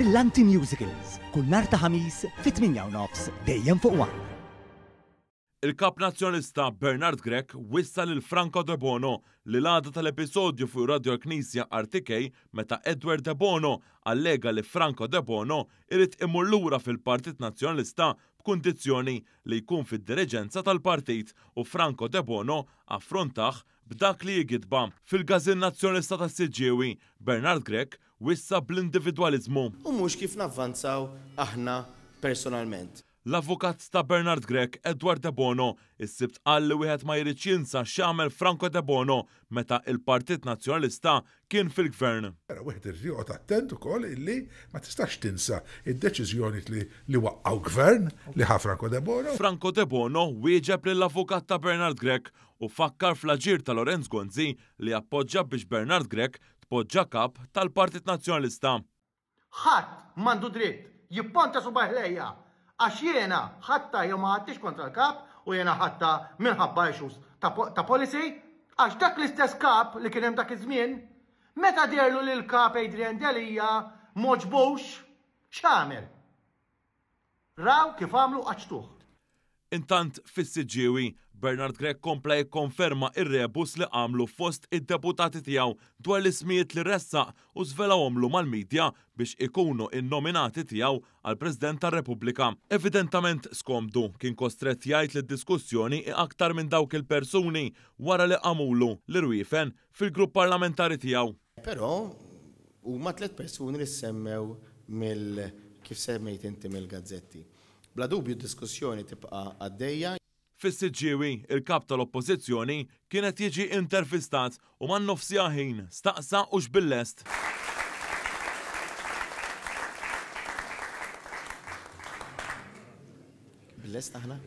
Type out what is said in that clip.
Brillanti Musicals, kull nhar ta' ħamis fit-8:30 dejjem fuq One. Il-kap nazzjonalista Bernard Grech wissa lil Franco De Bono li l-għada tal-episodju fuq Radio Knisja RTK meta Edward De Bono allega li Franco De Bono irid imur lura fil-Partit Nazzjonalista b'kundizzjoni li jkun fid-direġenza tal-partit u Franco De Bono affrontaħ b'dak li jigidba. Fil-Gażin Nazzjonalista tas-Siġġiewi, Bernard Grech wissa bl-individwaliżmu. U mhux kif navvanzaw aħna personalment. L-avukat ta' Bernard Grech, Edward De Bono, is-sibt qal li wieħed ma jrid jinsa x'għamel Franco De Bono meta il-Partit Nazzjonalista kien fil-gvern. Wieħed irid joqgħod attent ukoll illi ma tistax tinsa id-deċiżjoni li waqqgħu gvern li ħa Franco De Bono. Franco De Bono wieġeb lill-avukat ta' Bernard Grech u fakkar fl-aġir ta' Lorenz Gonzi li appoġġja biex Bernard Grech tpoġġa kap tal-Partit Nazzjonalista. Ħadd m'għandu dritt jipponta subaħ lejja għax jiena ħatta jew ma ħaddix kontra l-kap u jiena ħatta minħabba issues ta' policy għax dak l-istess kap li kien hemm dak iż-żmien meta dierlu lil kap Adrian Delija moġbux x'għamel. Raw kif għamlu qaċtuh. Intant fis-Siġġiewi, Bernard Grech kompla jikkonferma ir-rebus li għamlu fost id-deputati tiegħu dwar l-ismijiet li ressaq u żvelawhomlu mal-medja biex ikunu in-nominati tiegħu għall-President tar-Repubblika. Evidentament skomdu kien kostret jgħid li d-diskussjoni aktar minn dawk il-persuni wara li qamulu l-irwiefen fil-grupp parlamentari tiegħu. Però huma 3 persuni li semmew kif semmejt inti mill-gazzetti. Bla dubju d-diskussjoni tibqa' għaddejja. Fis-Siġġiewi, il-kap tal-Oppożizzjoni kienet jiġi intervistat u man nofsija ħin staqsa u xbillest. Billest aħna?